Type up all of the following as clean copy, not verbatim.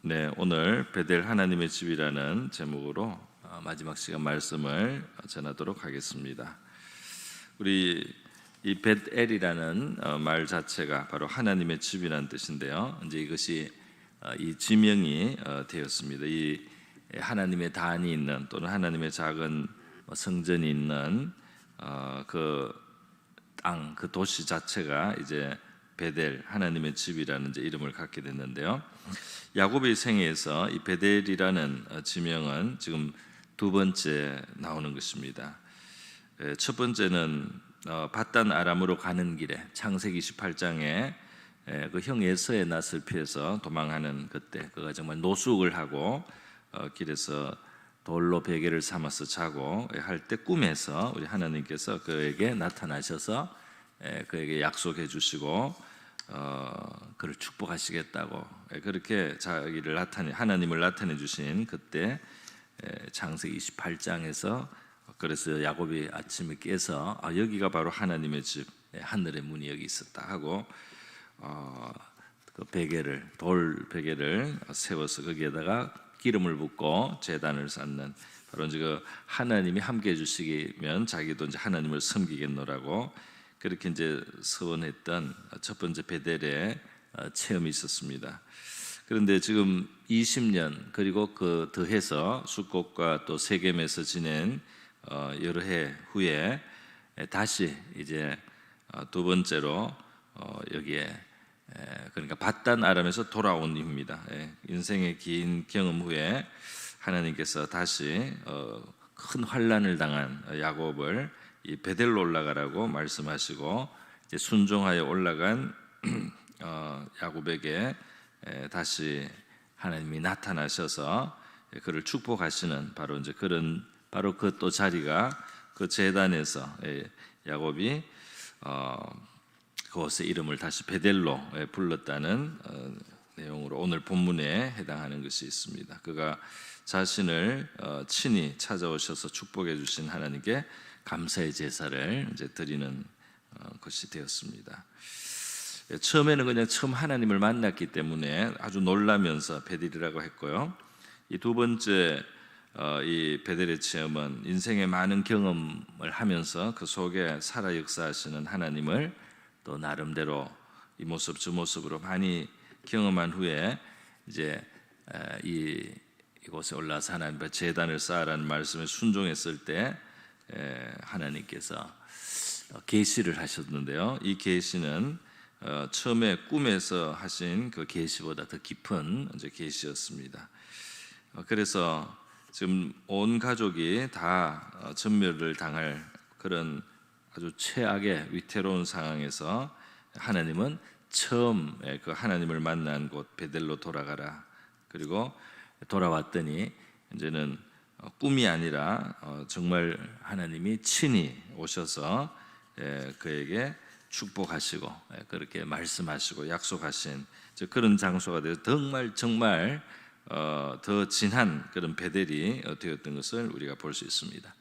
네, 오늘 베델 하나님의 집이라는 제목으로 마지막 시간 말씀을 전하도록 하겠습니다. 우리 이 베델이라는 말 자체가 바로 하나님의 집이라는 뜻인데요. 이제 이것이 이 지명이 되었습니다. 이 하나님의 단이 있는 또는 하나님의 작은 성전이 있는 그 땅, 그 도시 자체가 이제 베델 하나님의 집이라는 이제 이름을 갖게 됐는데요. 야곱의 생애에서 이 베델이라는 지명은 지금 두 번째 나오는 것입니다. 첫 번째는 밧단 아람으로 가는 길에 창세기 28장에 그 형 에서의 낯을 피해서 도망하는 그때 그가 정말 노숙을 하고 길에서 돌로 베개를 삼아서 자고 할 때 꿈에서 우리 하나님께서 그에게 나타나셔서 그에게 약속해 주시고 그를 축복하시겠다고 그렇게 자기를 하나님을 나타내 주신 그때 창세기 28장에서 그래서 야곱이 아침에 깨서 여기가 바로 하나님의 집, 하늘의 문이 여기 있었다 하고 그 돌 베개를 세워서 거기에다가 기름을 붓고 제단을 쌓는 바로 이제 그 하나님이 함께 해주시면 자기도 이제 하나님을 섬기겠노라고 그렇게 이제 서원했던 첫 번째 베델의 체험이 있었습니다. 그런데 지금 20년 그리고 그 더해서 숫곳과 또 세겜에서 지낸 여러 해 후에 다시 이제 두 번째로 여기에 그러니까 밧단 아람에서 돌아온 이후입니다. 인생의 긴 경험 후에 하나님께서 다시 큰 환난을 당한 야곱을 이 베델로 올라가라고 말씀하시고 이제 순종하여 올라간 야곱에게 다시 하나님이 나타나셔서 그를 축복하시는 바로 이제 그런 바로 그 또 자리가 그 제단에서 야곱이 그곳의 이름을 다시 베델로 불렀다는 내용으로 오늘 본문에 해당하는 것이 있습니다. 그가 자신을 친히 찾아오셔서 축복해 주신 하나님께 감사의 제사를 이제 드리는 것이 되었습니다. 처음에는 그냥 처음 하나님을 만났기 때문에 아주 놀라면서 베델이라고 했고요. 이 두 번째 이 베델의 체험은 인생의 많은 경험을 하면서 그 속에 살아 역사하시는 하나님을 또 나름대로 이 모습 저 모습으로 많이 경험한 후에 이제 이곳에 올라서 하나님의 제단을 쌓으라는 말씀에 순종했을 때 하나님께서 계시를 하셨는데요. 이 계시는 처음에 꿈에서 하신 그 계시보다 더 깊은 이제 계시였습니다. 그래서 지금 온 가족이 다 전멸을 당할 그런 아주 최악의 위태로운 상황에서 하나님은 처음 그 하나님을 만난 곳 베델로 돌아가라. 그리고 돌아왔더니 이제는 꿈이 아니라 정말 하나님이 친히 오셔서 그에게 축복하시고 그렇게 말씀하시고 약속하신 그런 장소가 되어 정말 더 진한 그런 베델이 되었던 것을 우리가 볼 수 있습니다.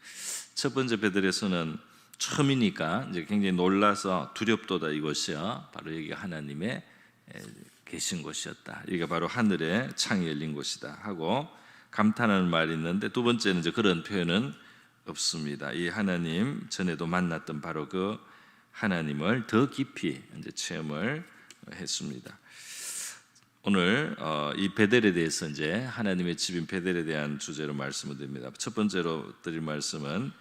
첫 번째 베델에서는 처음이니까 이제 굉장히 놀라서 두렵도다 이것이야 바로 여기가 하나님의 계신 곳이었다. 여기가 바로 하늘의 창이 열린 곳이다 하고 감탄하는 말이 있는데 두 번째는 이제 그런 표현은 없습니다. 이 하나님 전에도 만났던 바로 그 하나님을 더 깊이 이제 체험을 했습니다. 오늘 이 베델에 대해서 이제 하나님의 집인 베델에 대한 주제로 말씀을 드립니다. 첫 번째로 드릴 말씀은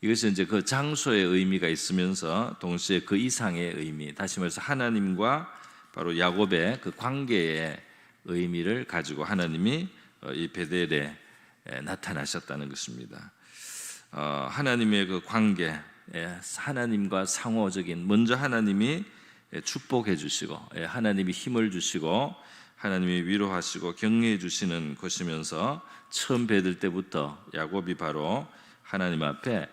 이것이 이제 그 장소의 의미가 있으면서 동시에 그 이상의 의미, 다시 말해서 하나님과 바로 야곱의 그 관계의 의미를 가지고 하나님이 이 베델에 나타나셨다는 것입니다. 하나님의 그 관계, 하나님과 상호적인 먼저 하나님이 축복해 주시고 하나님이 힘을 주시고 하나님이 위로하시고 격려해 주시는 것이면서 처음 뵙을 때부터 야곱이 바로 하나님 앞에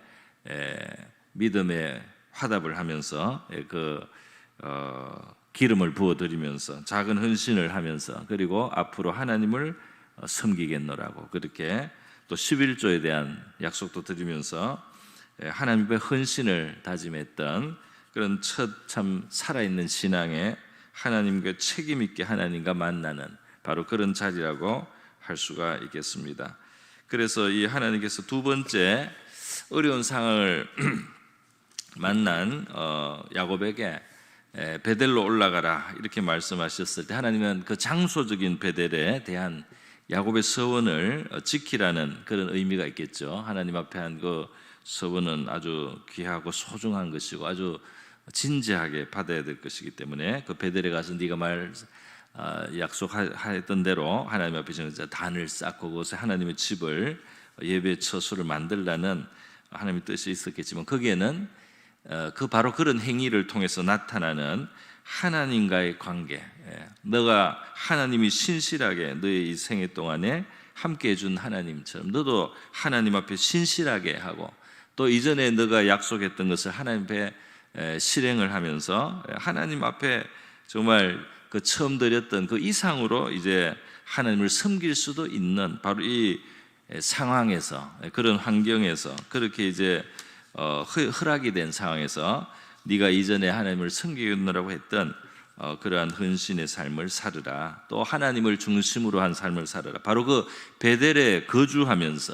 믿음의 화답을 하면서 기름을 부어드리면서 작은 헌신을 하면서 그리고 앞으로 하나님을 섬기겠노라고 그렇게 또 11조에 대한 약속도 드리면서 하나님의 헌신을 다짐했던 그런 첫 참 살아있는 신앙에 하나님과 책임 있게 하나님과 만나는 바로 그런 자리라고 할 수가 있겠습니다. 그래서 이 하나님께서 두 번째 어려운 상황을 만난 야곱에게 베델로 올라가라 이렇게 말씀하셨을 때 하나님은 그 장소적인 베델에 대한 야곱의 서원을 지키라는 그런 의미가 있겠죠. 하나님 앞에 한 그 서원은 아주 귀하고 소중한 것이고 아주 진지하게 받아야 될 것이기 때문에 그 베델에 가서 네가 약속하였던 대로 하나님 앞에 단을 쌓고 그곳에 하나님의 집을 예배 처소를 만들라는 하나님의 뜻이 있었겠지만 거기에는 그 바로 그런 행위를 통해서 나타나는 하나님과의 관계, 너가 하나님이 신실하게 너의 이 생애 동안에 함께 해준 하나님처럼 너도 하나님 앞에 신실하게 하고 또 이전에 너가 약속했던 것을 하나님 앞에 실행을 하면서 하나님 앞에 정말 그 처음 드렸던 그 이상으로 이제 하나님을 섬길 수도 있는 바로 이 상황에서 그런 환경에서 그렇게 이제 허락이 된 상황에서 네가 이전에 하나님을 섬기느라고 했던 그러한 헌신의 삶을 살으라. 또 하나님을 중심으로 한 삶을 살아라. 바로 그 베델에 거주하면서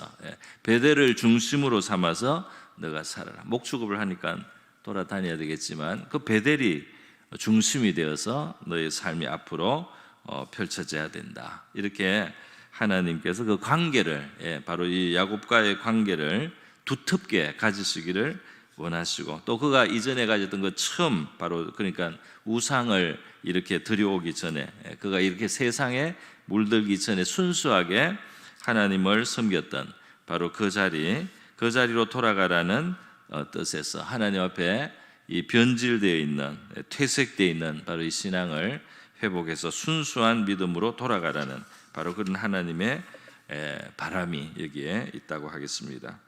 베델을 중심으로 삼아서 너가 살아라. 목축업을 하니까 돌아다녀야 되겠지만 그 베델이 중심이 되어서 너의 삶이 앞으로 펼쳐져야 된다. 이렇게 하나님께서 그 관계를 바로 이 야곱과의 관계를 두텁게 가지시기를 원하시고 또 그가 이전에 가졌던 그 처음 바로 그러니까 우상을 이렇게 들여오기 전에 그가 이렇게 세상에 물들기 전에 순수하게 하나님을 섬겼던 바로 그 자리로 돌아가라는 뜻에서 하나님 앞에 이 변질되어 있는 퇴색되어 있는 바로 이 신앙을 회복해서 순수한 믿음으로 돌아가라는 바로 그런 하나님의 바람이 여기에 있다고 하겠습니다.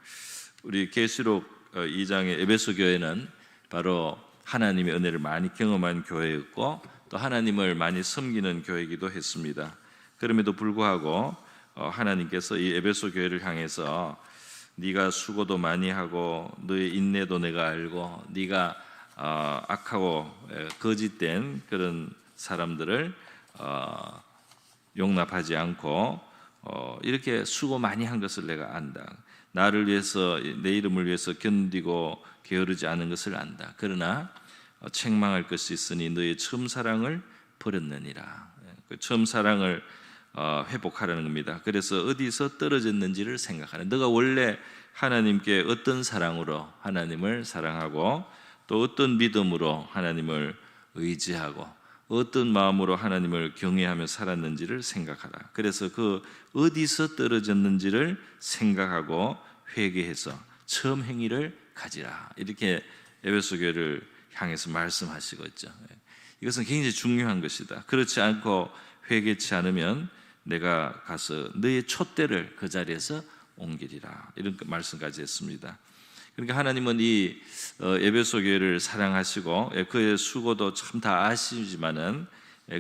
우리 계시록 2장의 에베소 교회는 바로 하나님의 은혜를 많이 경험한 교회였고 또 하나님을 많이 섬기는 교회이기도 했습니다. 그럼에도 불구하고 하나님께서 이 에베소 교회를 향해서 네가 수고도 많이 하고 너의 인내도 내가 알고 네가 악하고 거짓된 그런 사람들을 용납하지 않고 이렇게 수고 많이 한 것을 내가 안다. 나를 위해서 내 이름을 위해서 견디고 게으르지 않은 것을 안다. 그러나 책망할 것이 있으니 너의 처음 사랑을 버렸느니라. 그 처음 사랑을 회복하라는 겁니다. 그래서 어디서 떨어졌는지를 생각하는. 너가 원래 하나님께 어떤 사랑으로 하나님을 사랑하고 또 어떤 믿음으로 하나님을 의지하고 어떤 마음으로 하나님을 경외하며 살았는지를 생각하라. 그래서 그 어디서 떨어졌는지를 생각하고 회개해서 처음 행위를 가지라. 이렇게 에베소 교회를 향해서 말씀하시고 있죠. 이것은 굉장히 중요한 것이다. 그렇지 않고 회개치 않으면 내가 가서 너의 촛대를 그 자리에서 옮기리라. 이런 말씀까지 했습니다. 그러니까 하나님은 이 에베소 교회를 사랑하시고 그의 수고도 참 다 아시지만은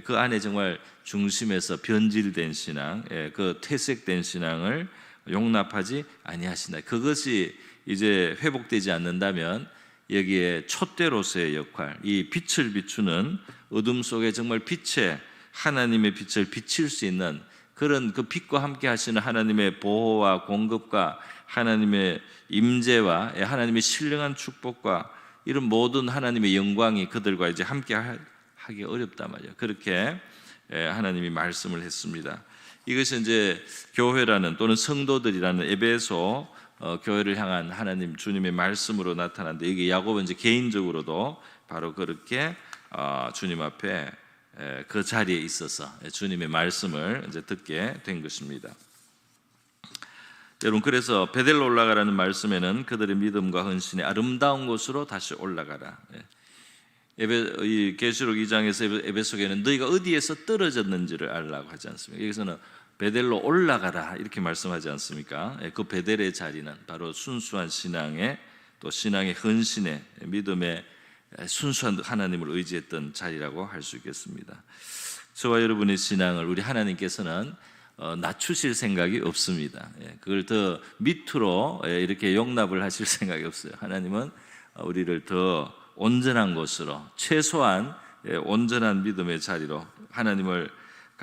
그 안에 정말 중심에서 변질된 신앙, 그 퇴색된 신앙을 용납하지 아니하신다. 그것이 이제 회복되지 않는다면 여기에 촛대로서의 역할, 이 빛을 비추는 어둠 속에 정말 하나님의 빛을 비칠 수 있는 그런 그 빛과 함께 하시는 하나님의 보호와 공급과 하나님의 임재와 하나님의 신령한 축복과 이런 모든 하나님의 영광이 그들과 이제 함께 하기 어렵단 말이에요. 그렇게 하나님이 말씀을 했습니다. 이것이 이제 교회라는 또는 성도들이라는 에베소 교회를 향한 하나님 주님의 말씀으로 나타났는데 이게 야곱은 이제 개인적으로도 바로 그렇게 주님 앞에 그 자리에 있어서 주님의 말씀을 이제 듣게 된 것입니다. 여러분, 그래서 베델로 올라가라는 말씀에는 그들의 믿음과 헌신의 아름다운 곳으로 다시 올라가라. 이 계시록 2장에서 에베소교회는 너희가 어디에서 떨어졌는지를 알라고 하지 않습니까? 여기서는 베델로 올라가라 이렇게 말씀하지 않습니까? 그 베델의 자리는 바로 순수한 신앙의 또 신앙의 헌신의 믿음의 순수한 하나님을 의지했던 자리라고 할 수 있겠습니다. 저와 여러분의 신앙을 우리 하나님께서는 낮추실 생각이 없습니다. 그걸 더 밑으로 이렇게 용납을 하실 생각이 없어요. 하나님은 우리를 더 온전한 곳으로 최소한 온전한 믿음의 자리로 하나님을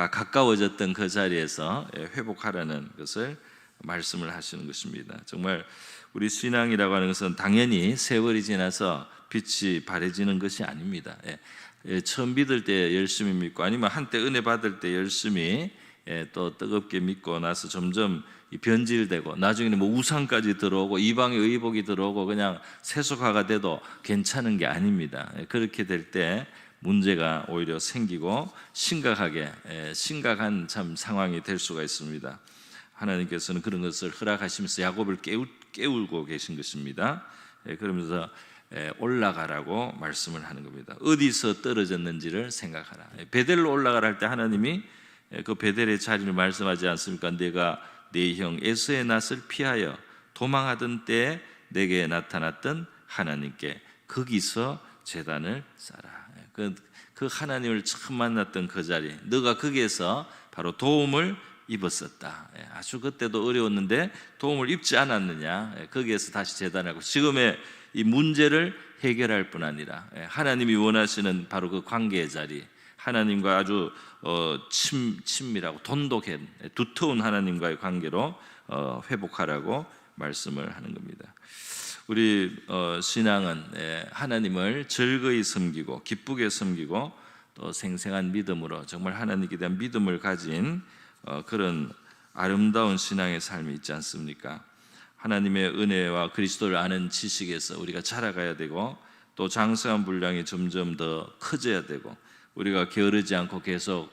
가까워졌던 그 자리에서 회복하라는 것을 말씀을 하시는 것입니다. 정말 우리 신앙이라고 하는 것은 당연히 세월이 지나서 빛이 바래지는 것이 아닙니다. 처음 믿을 때 열심히 믿고 아니면 한때 은혜 받을 때 열심히 또 뜨겁게 믿고 나서 점점 변질되고 나중에는 뭐 우상까지 들어오고 이방의 의복이 들어오고 그냥 세속화가 돼도 괜찮은 게 아닙니다. 그렇게 될 때 문제가 오히려 생기고 심각한 참 상황이 될 수가 있습니다. 하나님께서는 그런 것을 허락하시면서 야곱을 깨우고 계신 것입니다. 그러면서 올라가라고 말씀을 하는 겁니다. 어디서 떨어졌는지를 생각하라. 베델로 올라가라 할 때 하나님이 그 베델의 자리를 말씀하지 않습니까? 내가 네 형 에서의 낯을 피하여 도망하던 때에 내게 나타났던 하나님께 거기서 제단을 쌓아라. 그 하나님을 처음 만났던 그 자리, 너가 거기에서 바로 도움을 입었었다. 아주 그때도 어려웠는데 도움을 입지 않았느냐. 거기에서 다시 제단하고 지금의 이 문제를 해결할 뿐 아니라 하나님이 원하시는 바로 그 관계의 자리, 하나님과 아주 친밀하고 돈독한 두터운 하나님과의 관계로 회복하라고 말씀을 하는 겁니다. 우리 신앙은 하나님을 즐거이 섬기고 기쁘게 섬기고 또 생생한 믿음으로 정말 하나님께 대한 믿음을 가진 그런 아름다운 신앙의 삶이 있지 않습니까? 하나님의 은혜와 그리스도를 아는 지식에서 우리가 자라가야 되고 또 장성한 분량이 점점 더 커져야 되고 우리가 게으르지 않고 계속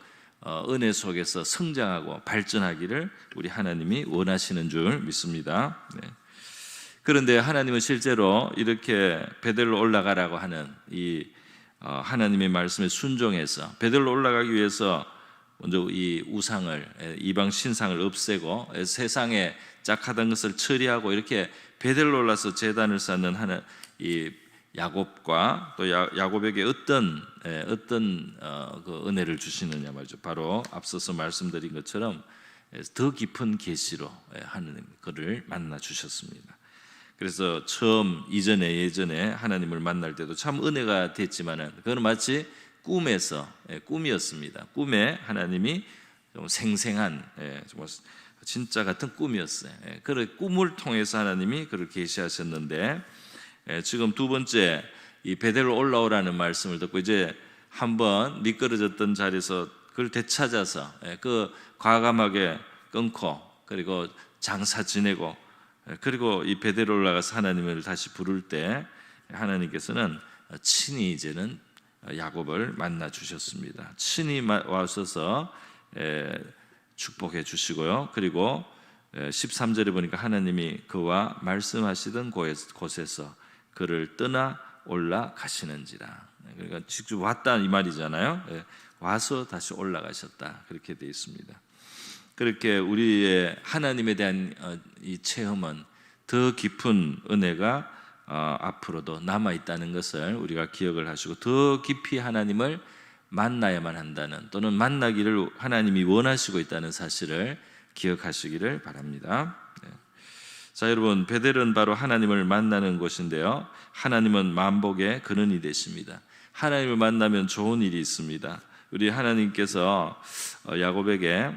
은혜 속에서 성장하고 발전하기를 우리 하나님이 원하시는 줄 믿습니다. 그런데 하나님은 실제로 이렇게 베델로 올라가라고 하는 이 하나님의 말씀에 순종해서 베델로 올라가기 위해서 먼저 이 우상을 이방 신상을 없애고 세상에 짝하던 것을 처리하고 이렇게 베델로 올라서 제단을 쌓는 이 야곱과 또 야곱에게 어떤 그 은혜를 주시느냐 말이죠. 바로 앞서서 말씀드린 것처럼 더 깊은 계시로 하나님 그를 만나 주셨습니다. 그래서 처음 예전에 하나님을 만날 때도 참 은혜가 됐지만은 그건 마치 꿈이었습니다. 꿈에 하나님이 좀 생생한 정말 진짜 같은 꿈이었어요. 그 꿈을 통해서 하나님이 그를 계시하셨는데 지금 두 번째 이 베델로 올라오라는 말씀을 듣고 이제 한번 미끄러졌던 자리에서 그걸 되찾아서 그 과감하게 끊고 그리고 장사 지내고 그리고 이 베델로 올라가서 하나님을 다시 부를 때 하나님께서는 친히 이제는 야곱을 만나 주셨습니다. 친히 와셔서 축복해 주시고요. 그리고 13절에 보니까 하나님이 그와 말씀하시던 곳에서 그를 떠나 올라가시는지라. 그러니까 직접 왔다 이 말이잖아요. 와서 다시 올라가셨다 그렇게 되어 있습니다. 그렇게 우리의 하나님에 대한 이 체험은 더 깊은 은혜가 앞으로도 남아 있다는 것을 우리가 기억을 하시고 더 깊이 하나님을 만나야만 한다는 또는 만나기를 하나님이 원하시고 있다는 사실을 기억하시기를 바랍니다. 자, 여러분, 베델은 바로 하나님을 만나는 곳인데요. 하나님은 만복의 근원이 되십니다. 하나님을 만나면 좋은 일이 있습니다. 우리 하나님께서 야곱에게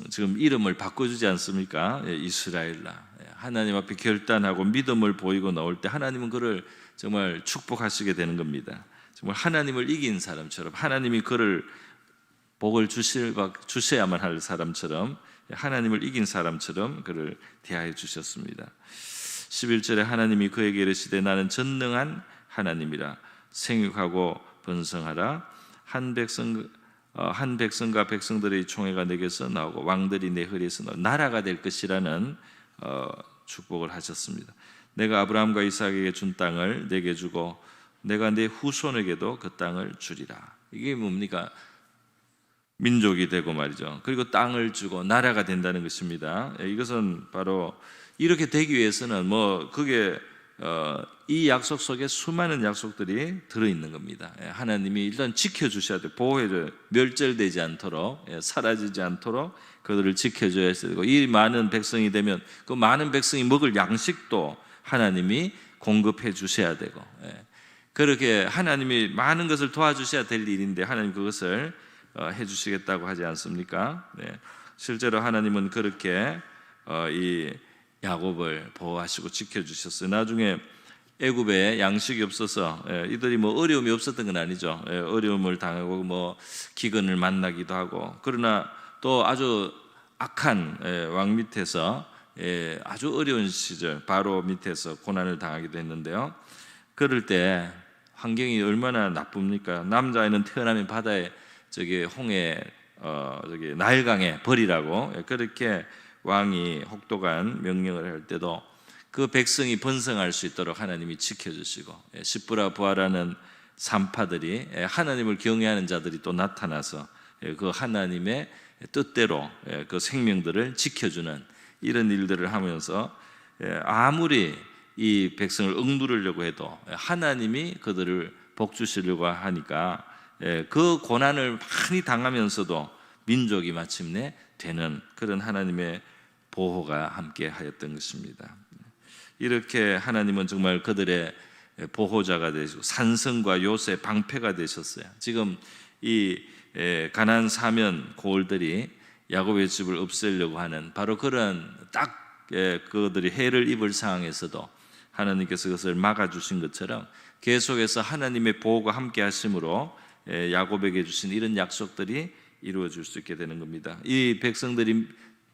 지금 이름을 바꿔주지 않습니까? 이스라엘라. 하나님 앞에 결단하고 믿음을 보이고 나올 때 하나님은 그를 정말 축복하시게 되는 겁니다. 정말 하나님을 이긴 사람처럼 하나님이 그를 복을 주셔야만 할 사람처럼 하나님을 이긴 사람처럼 그를 대하여 주셨습니다. 11절에 하나님이 그에게 이르시되 나는 전능한 하나님이라 생육하고 번성하라 한 백성과 백성들의 총회가 내게서 나오고 왕들이 내 허리에서 나오고 나라가 될 것이라는 축복을 하셨습니다. 내가 아브라함과 이삭에게 준 땅을 내게 주고 내가 내 후손에게도 그 땅을 주리라. 이게 뭡니까? 민족이 되고 말이죠. 그리고 땅을 주고 나라가 된다는 것입니다. 이것은 바로 이렇게 되기 위해서는 그게 이 약속 속에 수많은 약속들이 들어있는 겁니다. 하나님이 일단 지켜주셔야 돼요. 보호해줘요. 멸절되지 않도록 사라지지 않도록 그들을 지켜줘야 되고 이 많은 백성이 되면 그 많은 백성이 먹을 양식도 하나님이 공급해 주셔야 되고 그렇게 하나님이 많은 것을 도와주셔야 될 일인데 하나님 그것을 해주시겠다고 하지 않습니까? 네. 실제로 하나님은 그렇게 이 야곱을 보호하시고 지켜주셨어요. 나중에 애굽에 양식이 없어서 이들이 뭐 어려움이 없었던 건 아니죠. 어려움을 당하고 뭐 기근을 만나기도 하고, 그러나 또 아주 악한 왕 밑에서 아주 어려운 시절 바로 밑에서 고난을 당하기도 했는데요. 그럴 때 환경이 얼마나 나쁩니까? 남자아이는 태어나면 바다에 홍해 나일강에 버리라고 그렇게 왕이 혹독한 명령을 할 때도 그 백성이 번성할 수 있도록 하나님이 지켜주시고, 십부라 부하라는 산파들이 하나님을 경외하는 자들이 또 나타나서 그 하나님의 뜻대로 그 생명들을 지켜주는 이런 일들을 하면서 아무리 이 백성을 억누르려고 해도 하나님이 그들을 복주시려고 하니까 그 고난을 많이 당하면서도 민족이 마침내 되는 그런 하나님의 보호가 함께 하였던 것입니다. 이렇게 하나님은 정말 그들의 보호자가 되시고 산성과 요새 방패가 되셨어요. 지금 이 가나안 사면 고을들이 야곱의 집을 없애려고 하는 바로 그런 딱 그들이 해를 입을 상황에서도 하나님께서 그것을 막아주신 것처럼 계속해서 하나님의 보호가 함께 하심으로 야곱에게 주신 이런 약속들이 이루어질 수 있게 되는 겁니다. 이 백성들이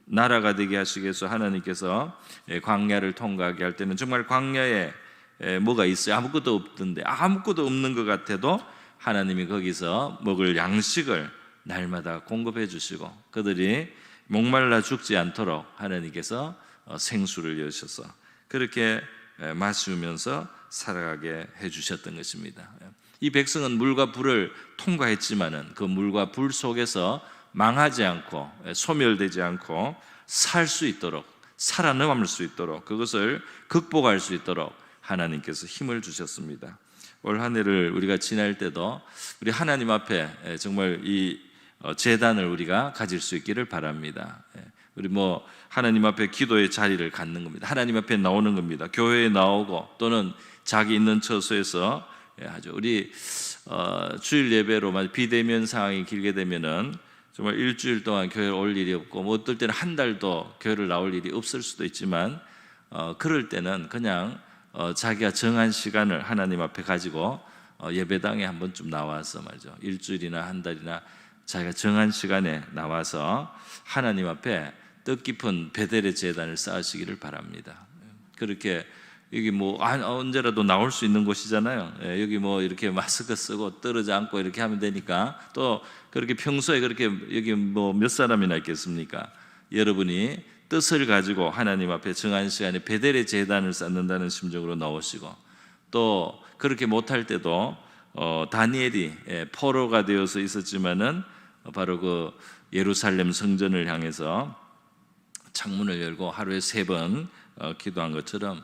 나라가 되게 하시기 위해서 하나님께서 광야를 통과하게 할 때는 정말 광야에 뭐가 있어요? 아무것도 없던데, 아무것도 없는 것 같아도 하나님이 거기서 먹을 양식을 날마다 공급해 주시고 그들이 목말라 죽지 않도록 하나님께서 생수를 여셔서 그렇게 마시면서 살아가게 해주셨던 것입니다. 이 백성은 물과 불을 통과했지만은 그 물과 불 속에서 망하지 않고 소멸되지 않고 살 수 있도록, 살아남을 수 있도록, 그것을 극복할 수 있도록 하나님께서 힘을 주셨습니다. 올 한 해를 우리가 지날 때도 우리 하나님 앞에 정말 이 제단을 우리가 가질 수 있기를 바랍니다. 우리 뭐 하나님 앞에 기도의 자리를 갖는 겁니다. 하나님 앞에 나오는 겁니다. 교회에 나오고 또는 자기 있는 처소에서 하죠. 우리 주일 예배로 비대면 상황이 길게 되면은 정말 일주일 동안 교회에 올 일이 없고 뭐 어떨 때는 한 달도 교회를 나올 일이 없을 수도 있지만 그럴 때는 그냥 자기가 정한 시간을 하나님 앞에 가지고 예배당에 한 번쯤 나와서 말이죠. 일주일이나 한 달이나 자기가 정한 시간에 나와서 하나님 앞에 뜻깊은 베델의 제단을 쌓으시기를 바랍니다. 그렇게 여기 뭐 언제라도 나올 수 있는 곳이잖아요. 여기 뭐 이렇게 마스크 쓰고 떨어져 앉고 이렇게 하면 되니까 또 그렇게 평소에 그렇게 여기 뭐 몇 사람이나 있겠습니까? 여러분이 뜻을 가지고 하나님 앞에 정한 시간에 베델의 제단을 쌓는다는 심정으로 나오시고 또 그렇게 못할 때도 다니엘이 포로가 되어서 있었지만은 바로 그 예루살렘 성전을 향해서 창문을 열고 하루에 3번 기도한 것처럼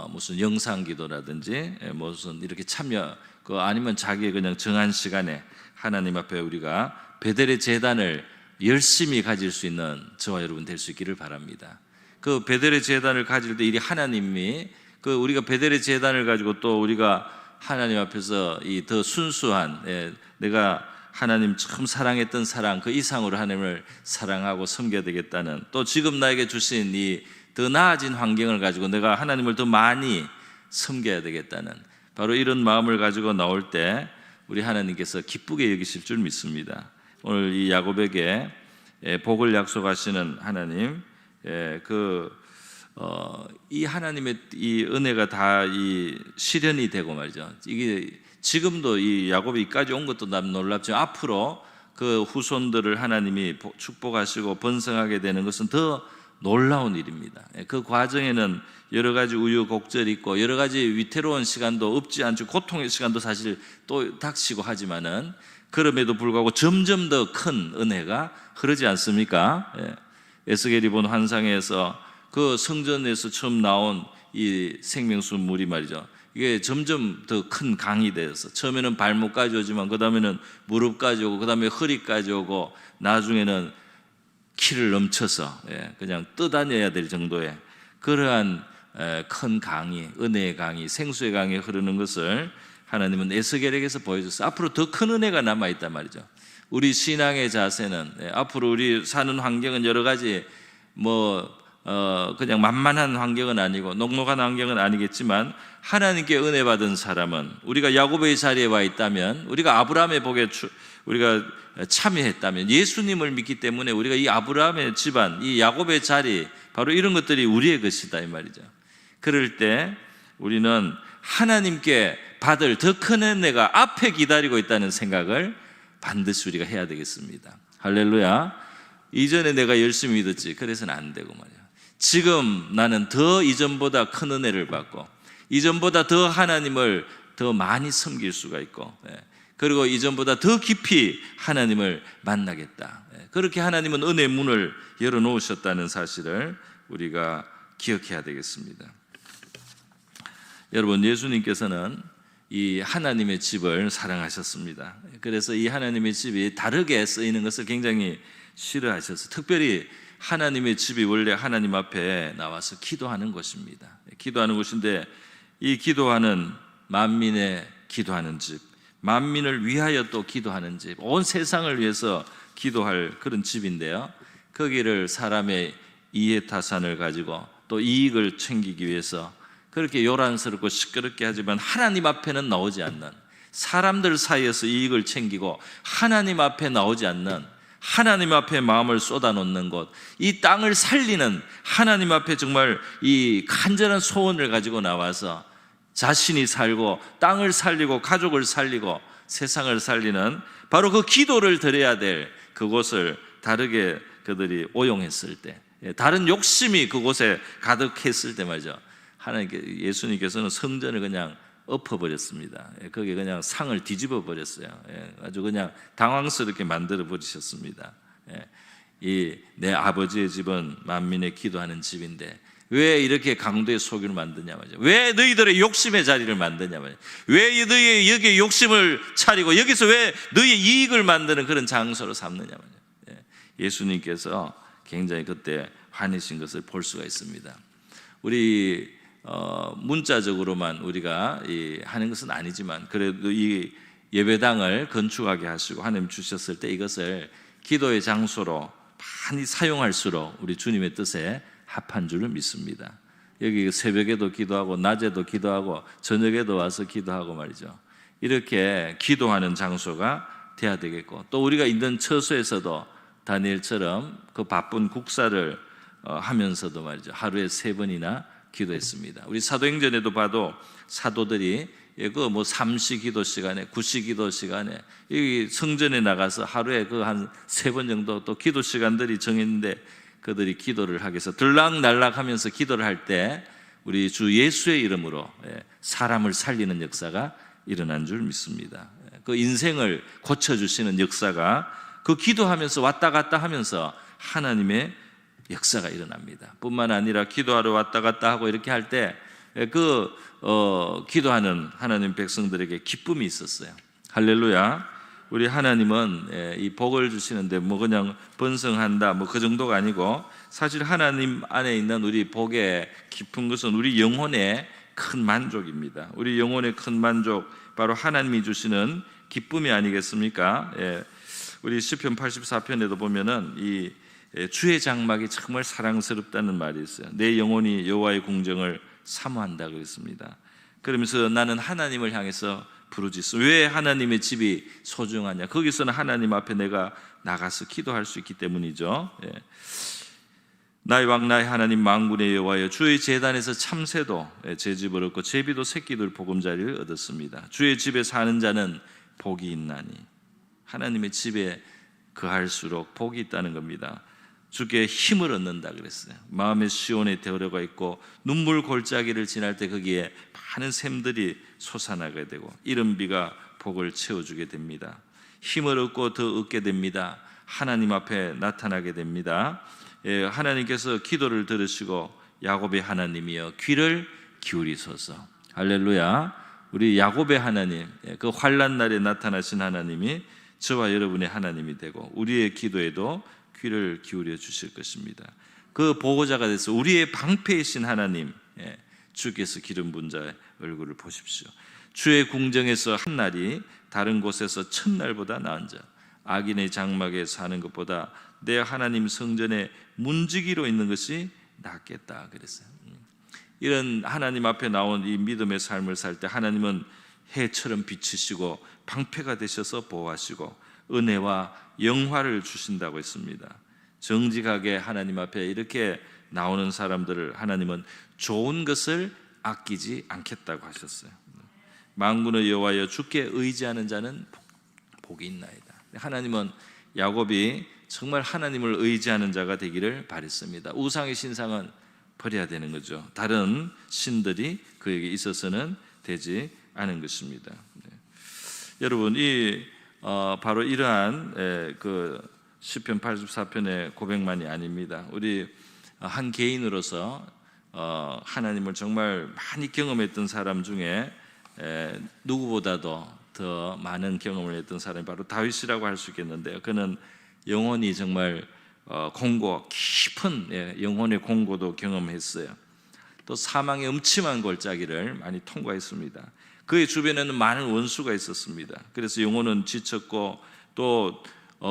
무슨 영상 기도라든지 무슨 이렇게 참여 아니면 자기의 그냥 정한 시간에 하나님 앞에 우리가 베델의 제단을 열심히 가질 수 있는 저와 여러분 될 수 있기를 바랍니다. 그 베델의 제단을 가질 때 이 하나님이 우리가 베델의 제단을 가지고 또 우리가 하나님 앞에서 이 더 순수한 내가 하나님 처음 사랑했던 사랑 그 이상으로 하나님을 사랑하고 섬겨야 되겠다는 또 지금 나에게 주신 이 더 나아진 환경을 가지고 내가 하나님을 더 많이 섬겨야 되겠다는 바로 이런 마음을 가지고 나올 때 우리 하나님께서 기쁘게 여기실 줄 믿습니다. 오늘 이 야곱에게 복을 약속하시는 하나님, 이 하나님의 이 은혜가 다 이 실현이 되고 말이죠. 이게 지금도 이 야곱이 이까지 온 것도 난 놀랍지만 앞으로 그 후손들을 하나님이 축복하시고 번성하게 되는 것은 더 놀라운 일입니다. 그 과정에는 여러 가지 우여곡절이 있고 여러 가지 위태로운 시간도 없지 않죠. 고통의 시간도 사실 또 닥치고 하지만은 그럼에도 불구하고 점점 더 큰 은혜가 흐르지 않습니까? 에스겔이 본 환상에서 그 성전에서 처음 나온 이 생명수 물이 말이죠. 이게 점점 더 큰 강이 되어서 처음에는 발목까지 오지만 그 다음에는 무릎까지 오고 그 다음에 허리까지 오고 나중에는 키를 넘쳐서 그냥 떠다녀야 될 정도의 그러한 큰 강이, 은혜의 강이, 생수의 강이 흐르는 것을 하나님은 에스겔에게서 보여줬어요. 앞으로 더 큰 은혜가 남아있단 말이죠. 우리 신앙의 자세는 앞으로 우리 사는 환경은 여러 가지 그냥 만만한 환경은 아니고 녹록한 환경은 아니겠지만 하나님께 은혜 받은 사람은 우리가 야곱의 자리에 와 있다면, 우리가 아브라함의 복에 우리가 참여했다면, 예수님을 믿기 때문에 우리가 이 아브라함의 집안, 이 야곱의 자리, 바로 이런 것들이 우리의 것이다 이 말이죠. 그럴 때 우리는 하나님께 받을 더 큰 은혜가 앞에 기다리고 있다는 생각을 반드시 우리가 해야 되겠습니다. 할렐루야. 이전에 내가 열심히 믿었지, 그래서는 안 되고 말이야. 지금 나는 더 이전보다 큰 은혜를 받고 이전보다 더 하나님을 더 많이 섬길 수가 있고, 그리고 이전보다 더 깊이 하나님을 만나겠다. 그렇게 하나님은 은혜의 문을 열어놓으셨다는 사실을 우리가 기억해야 되겠습니다. 여러분, 예수님께서는 이 하나님의 집을 사랑하셨습니다. 그래서 이 하나님의 집이 다르게 쓰이는 것을 굉장히 싫어하셨어요. 특별히 하나님의 집이 원래 하나님 앞에 나와서 기도하는 곳입니다. 기도하는 곳인데, 이 기도하는 만민의 기도하는 집, 만민을 위하여 또 기도하는 집, 온 세상을 위해서 기도할 그런 집인데요, 거기를 사람의 이해타산을 가지고 또 이익을 챙기기 위해서 그렇게 요란스럽고 시끄럽게 하지만 하나님 앞에는 나오지 않는, 사람들 사이에서 이익을 챙기고 하나님 앞에 나오지 않는, 하나님 앞에 마음을 쏟아놓는 곳, 이 땅을 살리는, 하나님 앞에 정말 이 간절한 소원을 가지고 나와서 자신이 살고 땅을 살리고 가족을 살리고 세상을 살리는 바로 그 기도를 드려야 될 그곳을 다르게 그들이 오용했을 때, 다른 욕심이 그곳에 가득했을 때 말이죠, 예수님께서는 성전을 그냥 엎어버렸습니다. 거기에 그냥 상을 뒤집어 버렸어요. 아주 그냥 당황스럽게 만들어 버리셨습니다. 이 내 아버지의 집은 만민의 기도하는 집인데 왜 이렇게 강도의 소규를 만드냐 말이죠. 왜 너희들의 욕심의 자리를 만드냐 말이죠. 왜 너희 여기에 욕심을 차리고 여기서 왜 너희의 이익을 만드는 그런 장소로 삼느냐 말이죠. 예수님께서 굉장히 그때 화내신 것을 볼 수가 있습니다. 우리 문자적으로만 우리가 하는 것은 아니지만 그래도 이 예배당을 건축하게 하시고 하나님 주셨을 때 이것을 기도의 장소로 많이 사용할수록 우리 주님의 뜻에 합한 줄을 믿습니다. 여기 새벽에도 기도하고 낮에도 기도하고 저녁에도 와서 기도하고 말이죠. 이렇게 기도하는 장소가 돼야 되겠고, 또 우리가 있는 처소에서도 다니엘처럼 그 바쁜 국사를 하면서도 말이죠, 하루에 3번이나 기도했습니다. 우리 사도행전에도 봐도 사도들이 그 삼시 기도 시간에, 구시 기도 시간에 이 성전에 나가서 하루에 그 한 3번 정도 또 기도 시간들이 정했는데 그들이 기도를 하기 위해서 들락날락하면서 기도를 할 때 우리 주 예수의 이름으로 사람을 살리는 역사가 일어난 줄 믿습니다. 그 인생을 고쳐주시는 역사가 그 기도하면서 왔다 갔다 하면서 하나님의 역사가 일어납니다. 뿐만 아니라 기도하러 왔다 갔다 하고 이렇게 할 때 기도하는 하나님 백성들에게 기쁨이 있었어요. 할렐루야. 우리 하나님은 이 복을 주시는데 그냥 번성한다 그 정도가 아니고, 사실 하나님 안에 있는 우리 복의 깊은 것은 우리 영혼의 큰 만족입니다. 우리 영혼의 큰 만족, 바로 하나님이 주시는 기쁨이 아니겠습니까? 우리 시편 84편에도 보면은 이 주의 장막이 정말 사랑스럽다는 말이 있어요. 내 영혼이 여호와의 궁정을 사모한다 그랬습니다. 그러면서 나는 하나님을 향해서 부르짖어. 왜 하나님의 집이 소중하냐? 거기서는 하나님 앞에 내가 나가서 기도할 수 있기 때문이죠. 나의 왕 나의 하나님 만군의 여호와여, 주의 제단에서 참새도 제 집을 얻고 제비도 새끼들 보금자리를 얻었습니다. 주의 집에 사는 자는 복이 있나니. 하나님의 집에 거할수록 복이 있다는 겁니다. 주께 힘을 얻는다 그랬어요. 마음의 시온에 들어가 있고 눈물 골짜기를 지날 때 거기에 많은 샘들이 솟아나게 되고 이른비가 복을 채워주게 됩니다. 힘을 얻고 더 얻게 됩니다. 하나님 앞에 나타나게 됩니다. 하나님께서 기도를 들으시고 야곱의 하나님이여 귀를 기울이소서. 할렐루야. 우리 야곱의 하나님, 그 환난 날에 나타나신 하나님이 저와 여러분의 하나님이 되고 우리의 기도에도 귀를 기울여 주실 것입니다. 그 보호자가 돼서 우리의 방패이신 하나님, 주께서 기름 부은 자의 얼굴을 보십시오. 주의 궁정에서 한 날이 다른 곳에서 1000날보다 나은 자. 악인의 장막에 사는 것보다 내 하나님 성전에 문지기로 있는 것이 낫겠다 그랬어요. 이런 하나님 앞에 나온 이 믿음의 삶을 살 때 하나님은 해처럼 비치시고 방패가 되셔서 보호하시고 은혜와 영화를 주신다고 했습니다. 정직하게 하나님 앞에 이렇게 나오는 사람들을 하나님은 좋은 것을 아끼지 않겠다고 하셨어요. 만군의 여호와여 주께 의지하는 자는 복이 있나이다. 하나님은 야곱이 정말 하나님을 의지하는 자가 되기를 바랬습니다. 우상의 신상은 버려야 되는 거죠. 다른 신들이 그에게 있어서는 되지 않은 것입니다. 여러분, 바로 이러한 그 시편 84편의 고백만이 아닙니다. 우리 한 개인으로서 하나님을 정말 많이 경험했던 사람 중에 누구보다도 더 많은 경험을 했던 사람이 바로 다윗이라고 할 수 있겠는데요. 그는 영혼이 정말 깊은 영혼의 공고도 경험했어요. 또 사망의 음침한 골짜기를 많이 통과했습니다. 그의 주변에는 많은 원수가 있었습니다. 그래서 영혼은 지쳤고 또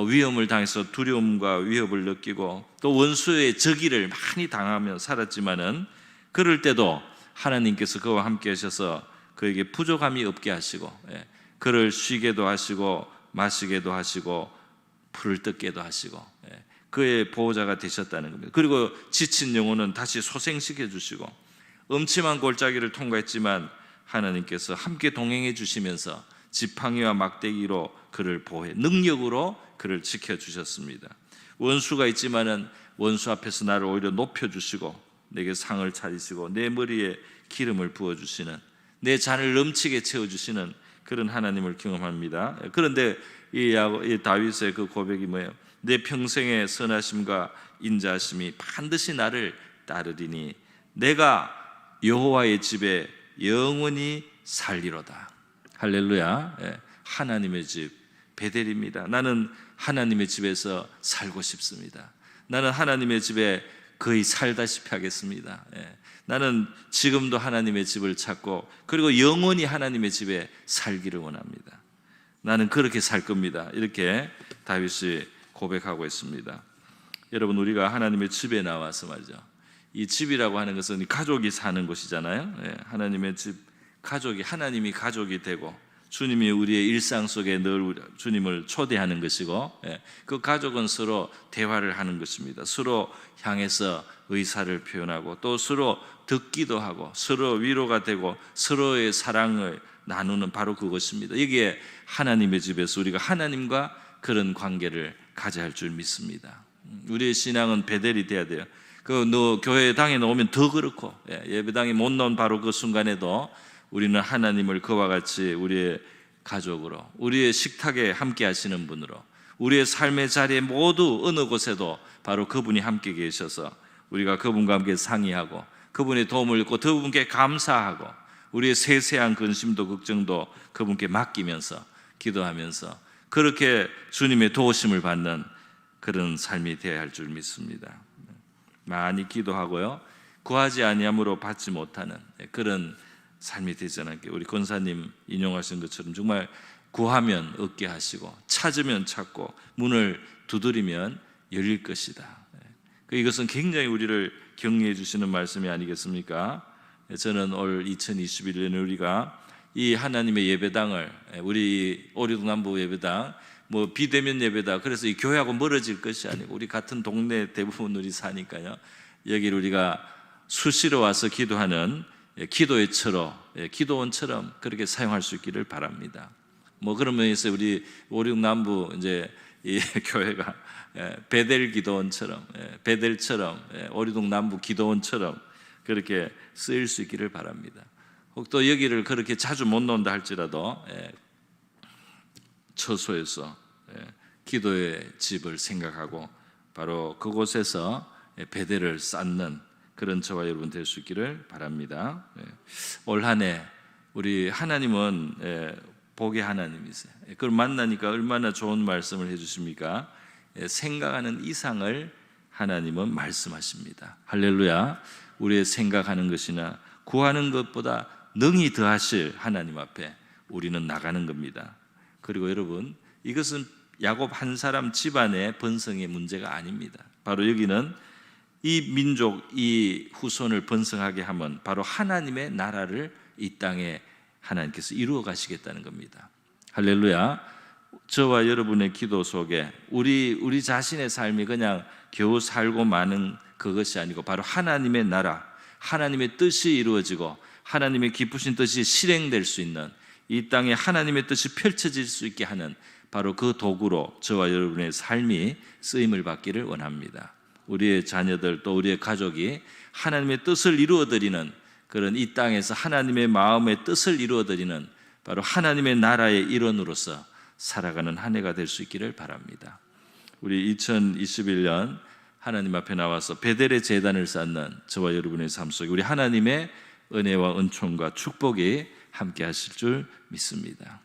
위험을 당해서 두려움과 위협을 느끼고 또 원수의 적의를 많이 당하며 살았지만은 그럴 때도 하나님께서 그와 함께 하셔서 그에게 부족함이 없게 하시고 그를 쉬게도 하시고 마시게도 하시고 풀을 뜯게도 하시고 그의 보호자가 되셨다는 겁니다. 그리고 지친 영혼은 다시 소생시켜 주시고 음침한 골짜기를 통과했지만 하나님께서 함께 동행해 주시면서 지팡이와 막대기로 그를 보호해 능력으로 그를 지켜주셨습니다. 원수가 있지만은 원수 앞에서 나를 오히려 높여주시고 내게 상을 차리시고 내 머리에 기름을 부어주시는 내 잔을 넘치게 채워주시는 그런 하나님을 경험합니다. 그런데 이 다윗의 그 고백이 뭐예요? 내 평생의 선하심과 인자하심이 반드시 나를 따르리니 내가 여호와의 집에 영원히 살리로다. 할렐루야. 하나님의 집 베델입니다. 나는 하나님의 집에서 살고 싶습니다. 나는 하나님의 집에 거의 살다시피 하겠습니다. 나는 지금도 하나님의 집을 찾고 그리고 영원히 하나님의 집에 살기를 원합니다. 나는 그렇게 살 겁니다. 이렇게 다윗이 고백하고 있습니다. 여러분, 우리가 하나님의 집에 나와서 말이죠, 이 집이라고 하는 것은 가족이 사는 곳이잖아요. 하나님의 집, 가족이, 하나님이 가족이 되고 주님이 우리의 일상 속에 늘 주님을 초대하는 것이고 그 가족은 서로 대화를 하는 것입니다. 서로 향해서 의사를 표현하고 또 서로 듣기도 하고 서로 위로가 되고 서로의 사랑을 나누는 바로 그것입니다. 여기에 하나님의 집에서 우리가 하나님과 그런 관계를 가져야 할 줄 믿습니다. 우리의 신앙은 베델이 돼야 돼요. 너 교회당에 나오면 더 그렇고 예배당에 못 나온 바로 그 순간에도 우리는 하나님을 그와 같이 우리의 가족으로, 우리의 식탁에 함께 하시는 분으로, 우리의 삶의 자리에 모두 어느 곳에도 바로 그분이 함께 계셔서 우리가 그분과 함께 상의하고 그분의 도움을 얻고 그분께 감사하고 우리의 세세한 근심도 걱정도 그분께 맡기면서 기도하면서 그렇게 주님의 도우심을 받는 그런 삶이 되어야 할 줄 믿습니다. 많이 기도하고요, 구하지 아니함으로 받지 못하는 그런 삶이 되지 않게 우리 권사님 인용하신 것처럼 정말 구하면 얻게 하시고 찾으면 찾고 문을 두드리면 열릴 것이다. 이것은 굉장히 우리를 격려해 주시는 말씀이 아니겠습니까? 저는 올 2021년에 우리가 이 하나님의 예배당을, 우리 오리동 남부 예배당 뭐 비대면 예배다, 그래서 이 교회하고 멀어질 것이 아니고 우리 같은 동네 대부분 우리 사니까요, 여기를 우리가 수시로 와서 기도하는 기도원처럼 그렇게 사용할 수 있기를 바랍니다. 뭐 그런 면에서 우리 오륙 남부 이제 이 교회가 베델 기도원처럼, 베델처럼, 오리동 남부 기도원처럼 그렇게 쓰일 수 있기를 바랍니다. 혹 또 여기를 그렇게 자주 못 논다 할지라도 처소에서 기도의 집을 생각하고 바로 그곳에서 베델을 쌓는 그런 저와 여러분 될 수 있기를 바랍니다. 올 한 해 우리 하나님은 복의 하나님이세요. 그걸 만나니까 얼마나 좋은 말씀을 해주십니까? 생각하는 이상을 하나님은 말씀하십니다. 할렐루야. 우리의 생각하는 것이나 구하는 것보다 능히 더하실 하나님 앞에 우리는 나가는 겁니다. 그리고 여러분, 이것은 야곱 한 사람 집안의 번성의 문제가 아닙니다. 바로 여기는 이 민족, 이 후손을 번성하게 하면 바로 하나님의 나라를 이 땅에 하나님께서 이루어 가시겠다는 겁니다. 할렐루야. 저와 여러분의 기도 속에 우리 자신의 삶이 그냥 겨우 살고 마는 그것이 아니고 바로 하나님의 나라, 하나님의 뜻이 이루어지고 하나님의 기쁘신 뜻이 실행될 수 있는, 이 땅에 하나님의 뜻이 펼쳐질 수 있게 하는 바로 그 도구로 저와 여러분의 삶이 쓰임을 받기를 원합니다. 우리의 자녀들 또 우리의 가족이 하나님의 뜻을 이루어드리는 그런 이 땅에서 하나님의 마음의 뜻을 이루어드리는 바로 하나님의 나라의 일원으로서 살아가는 한 해가 될 수 있기를 바랍니다. 우리 2021년 하나님 앞에 나와서 베델의 제단을 쌓는 저와 여러분의 삶 속에 우리 하나님의 은혜와 은총과 축복이 함께 하실 줄 믿습니다.